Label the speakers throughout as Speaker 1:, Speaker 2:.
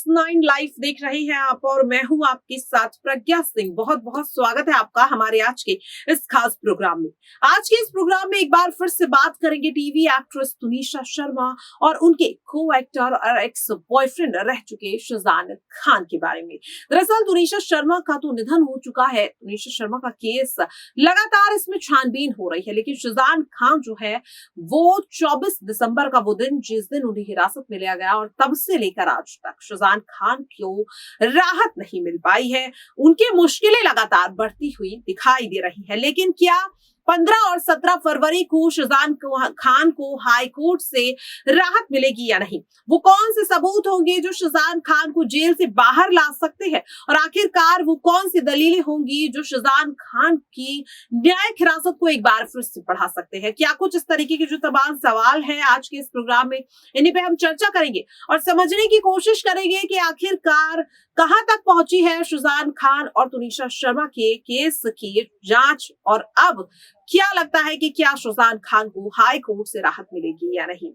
Speaker 1: 9 live देख रहे हैं आप और मैं हूं आपके साथ प्रज्ञा सिंह। बहुत बहुत स्वागत है आपका हमारे आज के इस खास प्रोग्राम में। आज के इस प्रोग्राम में एक बार फिर से बात करेंगे टीवी एक्ट्रेस तुनिशा शर्मा और उनके को एक्टर और एक्स बॉयफ्रेंड रह चुके शाहजान खान के बारे में। दरअसल तुनिशा शर्मा का तो निधन हो चुका है। तुनिशा शर्मा का केस लगातार इसमें छानबीन हो रही है, लेकिन शाहजान खान जो है वो 24 दिसंबर का वो दिन जिस दिन उन्हें हिरासत में लिया गया और तब से लेकर आज तक शाहजान खान को राहत नहीं मिल पाई है। उनकी मुश्किलें लगातार बढ़ती हुई दिखाई दे रही है। लेकिन क्या 15 और 17 फरवरी को शाहजान खान को हाई कोर्ट से राहत मिलेगी या नहीं? वो कौन से सबूत होंगे जो शाहजान खान को जेल से बाहर ला सकते हैं और आखिरकार वो कौन सी दलीलें होंगी जो शाहजान खान की न्यायिक हिरासत को एक बार फिर से बढ़ा सकते हैं? क्या कुछ इस तरीके के जो तमाम सवाल हैं आज के इस प्रोग्राम में, इन्हीं पे हम चर्चा करेंगे और समझने की कोशिश करेंगे कि आखिरकार कहां तक पहुंची है शाहजान खान और तुनिशा शर्मा के केस की जांच और अब क्या लगता है कि क्या शाहजान खान को हाई कोर्ट से राहत मिलेगी या नहीं।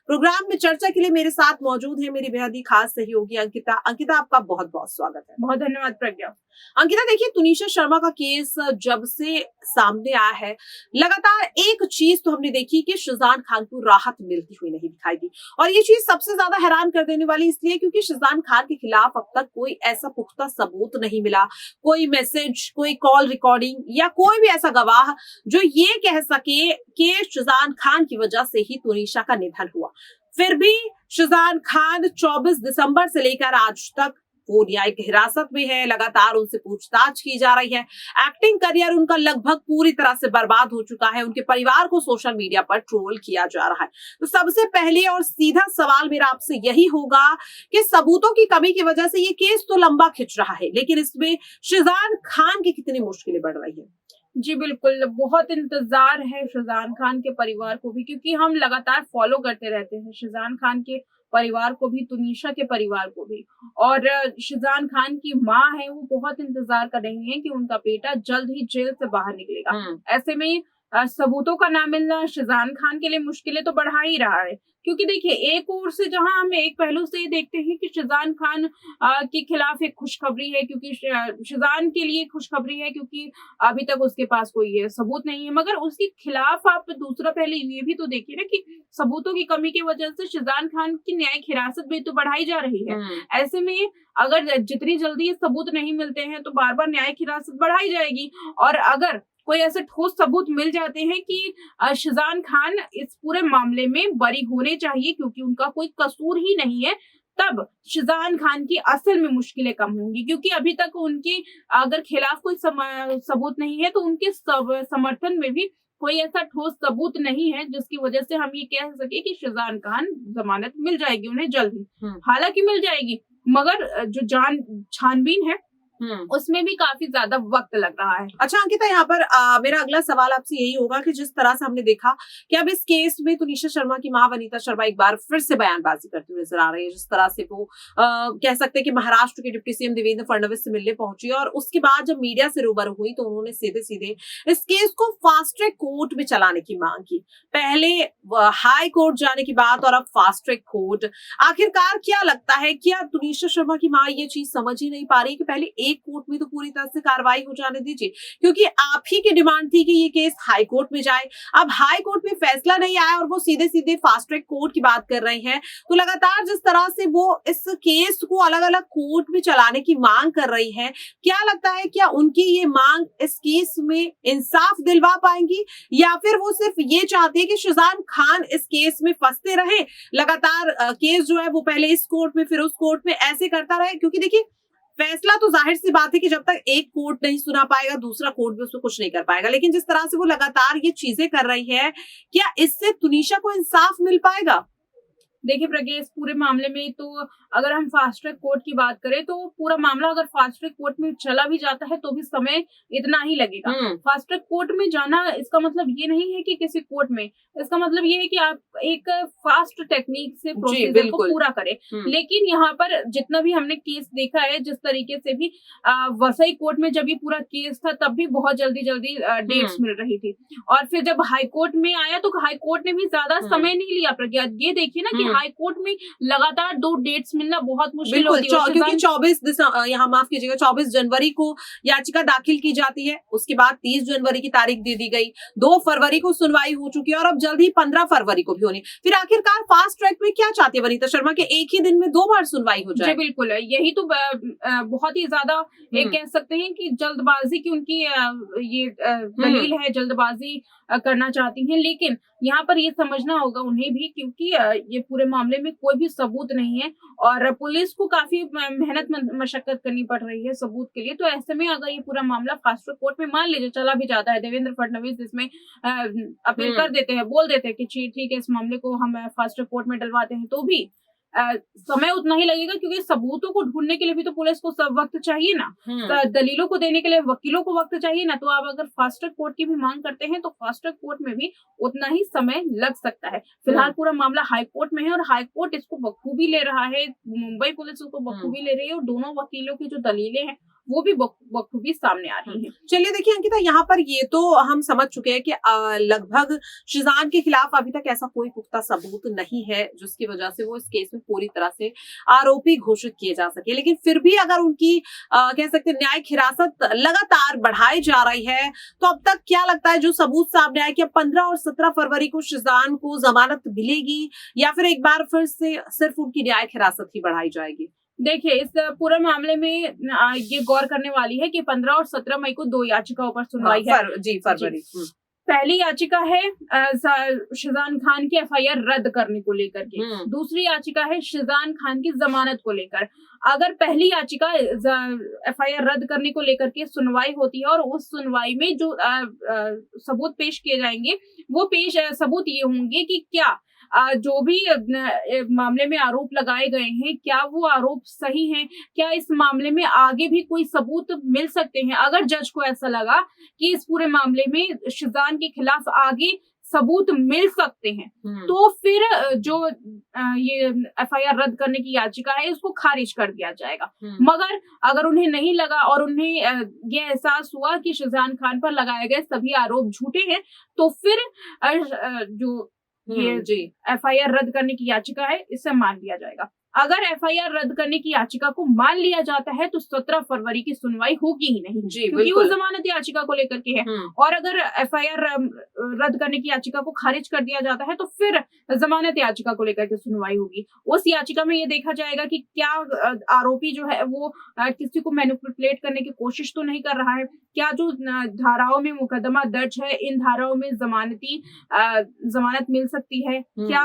Speaker 1: प्रोग्राम में चर्चा के लिए मेरे साथ मौजूद है मेरी बेहद ही खास सहयोगी अंकिता। अंकिता, आपका बहुत बहुत स्वागत है।
Speaker 2: बहुत धन्यवाद प्रज्ञा।
Speaker 1: अंकिता, देखिए, तुनिशा शर्मा का केस जब से सामने आया है लगातार एक चीज तो हमने देखी कि शाहजान खान को राहत मिलती हुई नहीं दिखाई दी और ये चीज सबसे ज्यादा हैरान कर देने वाली इसलिए क्योंकि शाहजान खान के खिलाफ अब तक कोई ऐसा पुख्ता सबूत नहीं मिला, कोई मैसेज, कोई कॉल रिकॉर्डिंग या कोई भी ऐसा गवाह जो ये कह सके कि शाहजान खान की वजह से ही तुनिशा का निधन हुआ। फिर भी शाहजान खान 24 दिसंबर से लेकर आज तक वो न्यायिक हिरासत में है। लगातार उनसे पूछताछ की जा रही है। एक्टिंग करियर उनका लगभग पूरी तरह से बर्बाद हो चुका है। उनके परिवार को सोशल मीडिया पर ट्रोल किया जा रहा है। तो सबसे पहले और सीधा सवाल मेरा आपसे यही होगा कि सबूतों की कमी की वजह से ये केस तो लंबा खिंच रहा है, लेकिन इसमें शाहजान खान की कितनी मुश्किलें बढ़ रही है?
Speaker 2: जी बिल्कुल, बहुत इंतजार है शाहजान खान के परिवार को भी, क्योंकि हम लगातार फॉलो करते रहते हैं शाहजान खान के परिवार को भी, तुनिशा के परिवार को भी। और शाहजान खान की माँ है, वो बहुत इंतजार कर रही है कि उनका बेटा जल्द ही जेल से बाहर निकलेगा। ऐसे में सबूतों का ना मिलना शाहजान खान के लिए मुश्किलें तो बढ़ा ही रहा है, क्योंकि देखिए एक ओर से जहां हम एक पहलू से ये देखते हैं कि शाहजान खान के खिलाफ एक खुशखबरी है, क्योंकि शाहजान के लिए खुशखबरी है क्योंकि अभी तक उसके पास कोई सबूत नहीं है, मगर उसके खिलाफ आप दूसरा पहले ये भी तो देखिए ना कि सबूतों की कमी की वजह से शाहजान खान की न्यायिक हिरासत भी तो बढ़ाई जा रही है। ऐसे में अगर जितनी जल्दी ये सबूत नहीं मिलते हैं तो बार बार न्यायिक हिरासत बढ़ाई जाएगी, और अगर कोई ऐसे ठोस सबूत मिल जाते हैं कि शाहजान खान इस पूरे मामले में बरी होने चाहिए क्योंकि उनका कोई कसूर ही नहीं है, तब शाहजान खान की असल में मुश्किलें कम होंगी। क्योंकि अभी तक उनके अगर खिलाफ कोई सबूत नहीं है तो उनके समर्थन में भी कोई ऐसा ठोस सबूत नहीं है जिसकी वजह से हम ये कह सके कि शाहजान खान जमानत मिल जाएगी उन्हें जल्द ही। हालांकि मिल जाएगी, मगर जो छानबीन है उसमें भी काफी ज्यादा वक्त लग रहा है।
Speaker 1: अच्छा अंकिता, यहाँ पर मेरा अगला सवाल आपसे यही होगा कि जिस तरह से हमने देखा कि अब इस केस में तुनिशा शर्मा की मां वनीता शर्मा एक बार फिर से बयानबाजी करती हुई नजर आ रही है। जिस तरह से वो कह सकते हैं कि महाराष्ट्र के डिप्टी सीएम देवेंद्र फडणवीस से मिलने पहुंची और उसके बाद जब मीडिया से रूबरू हुई तो उन्होंने सीधे सीधे इस केस को फास्ट ट्रैक कोर्ट में चलाने की मांग की। पहले हाई कोर्ट जाने की बात और अब फास्ट ट्रैक कोर्ट। आखिरकार क्या लगता है, क्या तुनिशा शर्मा की मां ये चीज समझ ही नहीं पा रही कि पहले एक कोर्ट में तो पूरी तरह से कार्रवाई हो जाने दीजिए, क्योंकि आप ही की डिमांड थी कि ये केस हाई कोर्ट में जाए। अब हाई कोर्ट में फैसला नहीं आया और वो सीधे सीधे फास्ट ट्रैक कोर्ट की बात कर रहे हैं। तो लगातार जिस तरह से वो इस केस को अलग अलग कोर्ट में चलाने की मांग कर रही है, क्या लगता है क्या उनकी ये मांग इस केस में इंसाफ दिलवा पाएंगी या फिर वो सिर्फ ये चाहती है कि शाहजान खान इस केस में फंसते रहे, लगातार केस जो है वो पहले इस कोर्ट में फिर उस कोर्ट में ऐसे करता रहे? क्योंकि देखिए फैसला तो जाहिर सी बात है कि जब तक एक कोर्ट नहीं सुना पाएगा दूसरा कोर्ट भी उसको कुछ नहीं कर पाएगा, लेकिन जिस तरह से वो लगातार ये चीजें कर रही है, क्या इससे तुनिशा को इंसाफ मिल पाएगा?
Speaker 2: देखिए प्रज्ञा, इस पूरे मामले में तो अगर हम फास्ट ट्रैक कोर्ट की बात करें तो पूरा मामला अगर फास्ट ट्रैक कोर्ट में चला भी जाता है तो भी समय इतना ही लगेगा। फास्ट ट्रैक कोर्ट में जाना इसका मतलब ये नहीं है कि किसी कोर्ट में, इसका मतलब ये है कि आप एक फास्ट टेक्निक से प्रोसीजर को पूरा करें। लेकिन यहाँ पर जितना भी हमने केस देखा है, जिस तरीके से भी वसई कोर्ट में जब ये पूरा केस था तब भी बहुत जल्दी जल्दी डेट्स मिल रही थी, और फिर जब हाई कोर्ट में आया तो हाई कोर्ट ने भी ज्यादा समय नहीं लिया प्रज्ञा। ये देखिए ना कि हाई कोर्ट में लगातार 2 डेट्स मिलना बहुत मुश्किल
Speaker 1: बिल्कुल,
Speaker 2: होती है।
Speaker 1: क्योंकि 24 जनवरी को याचिका दाखिल की जाती है, उसके बाद 30 जनवरी की तारीख दे दी गई, 2 फरवरी को सुनवाई हो चुकी है और अब जल्द ही 15 फरवरी को भी होनी। फिर आखिरकार फास्ट ट्रैक में क्या चाहती है वनीता शर्मा के एक ही दिन में 2 बार सुनवाई हो जाए?
Speaker 2: जी बिल्कुल, यही तो बहुत ही ज्यादा कह सकते हैं कि जल्दबाजी की उनकी ये दलील है, जल्दबाजी करना चाहती हैं। लेकिन यहाँ पर ये समझना होगा उन्हें भी, क्योंकि ये पूरे मामले में कोई भी सबूत नहीं है और पुलिस को काफी मेहनत मशक्कत करनी पड़ रही है सबूत के लिए। तो ऐसे में अगर ये पूरा मामला फास्ट ट्रैक कोर्ट में मान लीजिए चला भी जाता है, देवेंद्र फडणवीस इसमें अपील कर देते हैं, बोल देते हैं कि ठीक है इस मामले को हम फास्ट ट्रैक कोर्ट में डलवाते हैं, तो भी समय उतना ही लगेगा, क्योंकि सबूतों को ढूंढने के लिए भी तो पुलिस को सब वक्त चाहिए ना, दलीलों को देने के लिए वकीलों को वक्त चाहिए ना। तो आप अगर फास्ट ट्रैक कोर्ट की भी मांग करते हैं तो फास्ट ट्रैक कोर्ट में भी उतना ही समय लग सकता है। फिलहाल पूरा मामला हाई कोर्ट में है और हाई कोर्ट इसको बखूबी ले रहा है, मुंबई पुलिस उसको बखूबी ले रही है और दोनों वकीलों की जो दलीलें हैं वो भी बखूबी सामने आ रही है।
Speaker 1: चलिए देखिए अंकिता, यहाँ पर ये तो हम समझ चुके हैं कि लगभग शिजान के खिलाफ अभी तक ऐसा कोई पुख्ता सबूत नहीं है जिसकी वजह से वो इस केस में पूरी तरह से आरोपी घोषित किए जा सके। लेकिन फिर भी अगर उनकी कह सकते हैं न्यायिक हिरासत लगातार बढ़ाई जा रही है, तो अब तक क्या लगता है जो सबूत सामने आए कि 15 और 17 फरवरी को शिजान को जमानत मिलेगी या फिर एक बार फिर से सिर्फ उनकी न्यायिक हिरासत ही बढ़ाई जाएगी?
Speaker 2: देखिए, इस पूरे मामले में ये गौर करने वाली है कि 15 और 17 मई को 2 याचिकाओं पर सुनवाई है।
Speaker 1: फरवरी।
Speaker 2: पहली याचिका है शिजान खान की एफआईआर रद्द करने को लेकर के, दूसरी याचिका है शिजान खान की जमानत को लेकर। अगर पहली याचिका एफआईआर रद्द करने को लेकर के सुनवाई होती है और उस सुनवाई में जो सबूत पेश किए जाएंगे वो सबूत ये होंगे कि क्या जो भी मामले में आरोप लगाए गए हैं क्या वो आरोप सही हैं, क्या इस मामले में आगे भी कोई सबूत मिल सकते हैं। अगर जज को ऐसा लगा कि इस पूरे मामले में शिजान के खिलाफ आगे सबूत मिल सकते हैं तो फिर जो ये एफआईआर रद्द करने की याचिका है इसको खारिज कर दिया जाएगा। मगर अगर उन्हें नहीं लगा और उन्हें ये एहसास हुआ कि शिजान खान पर लगाए गए सभी आरोप झूठे हैं तो फिर जो ये एफआईआर रद्द करने की याचिका है इसे मान लिया जाएगा। अगर एफआईआर रद्द करने की याचिका को मान लिया जाता है तो 17 फरवरी की सुनवाई होगी ही नहीं, क्योंकि वो जमानत याचिका को लेकर के है। और अगर एफआईआर रद्द करने की याचिका को खारिज कर दिया जाता है तो फिर जमानत याचिका को लेकर के सुनवाई होगी। उस याचिका में ये देखा जाएगा कि क्या आरोपी जो है वो किसी को मैनिपुलेट करने की कोशिश तो नहीं कर रहा है, क्या जो धाराओं में मुकदमा दर्ज है इन धाराओं में जमानत मिल सकती है, क्या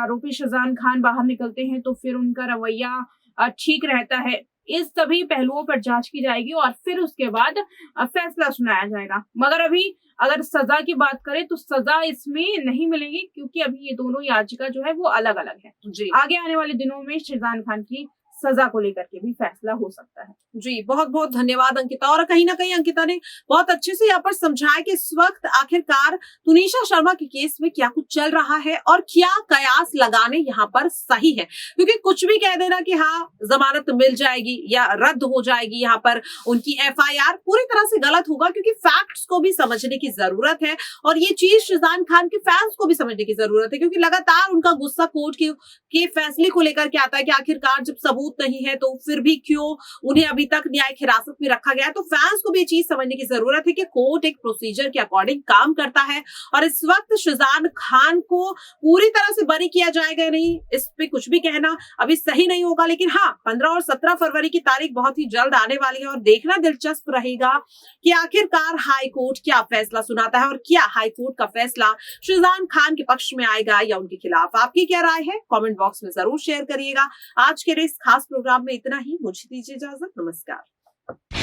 Speaker 2: आरोपी शिजान खान बाहर निकलते हैं तो फिर उनका रवैया ठीक रहता है। इस सभी पहलुओं पर जांच की जाएगी और फिर उसके बाद फैसला सुनाया जाएगा। मगर अभी अगर सजा की बात करें तो सजा इसमें नहीं मिलेगी, क्योंकि अभी ये दोनों याचिका जो है वो अलग अलग है। आगे आने वाले दिनों में शिजान खान की सजा को लेकर के भी फैसला हो सकता है।
Speaker 1: जी, बहुत बहुत धन्यवाद अंकिता। और कहीं ना कहीं अंकिता ने बहुत अच्छे से यहाँ पर समझाया कि इस वक्त आखिरकार तुनिशा शर्मा के केस में क्या कुछ चल रहा है और क्या कयास लगाने यहाँ पर सही है। क्योंकि कुछ भी कह देना कि हाँ जमानत मिल जाएगी या रद्द हो जाएगी यहाँ पर उनकी एफआईआर पूरी तरह से गलत होगा, क्योंकि फैक्ट्स को भी समझने की जरूरत है और ये चीज शिजान खान के फैंस को भी समझने की जरूरत है, क्योंकि लगातार उनका गुस्सा कोर्ट के फैसले को लेकर के आता है कि आखिरकार जब सबूत नहीं है तो फिर भी क्यों उन्हें अभी तक न्यायिक हिरासत में रखा गया है। तो फैंस को भी ये चीज समझने की जरूरत है कि कोर्ट एक प्रोसीजर के अकॉर्डिंग काम करता है और इस वक्त शिजान खान को पूरी तरह से बरी किया जाएगा नहीं, इस पे कुछ भी कहना अभी सही नहीं होगा। लेकिन हाँ, 15 और 17 फरवरी की तारीख बहुत ही जल्द आने वाली है और देखना दिलचस्प रहेगा कि आखिरकार हाई कोर्ट क्या फैसला सुनाता है और क्या हाई कोर्ट का फैसला शिजान खान के पक्ष में आएगा या उनके खिलाफ। आपकी क्या राय है कमेंट बॉक्स में जरूर शेयर करिएगा। आज के इस खास प्रोग्राम में इतना ही, मुझे दीजिए इजाजत, नमस्कार।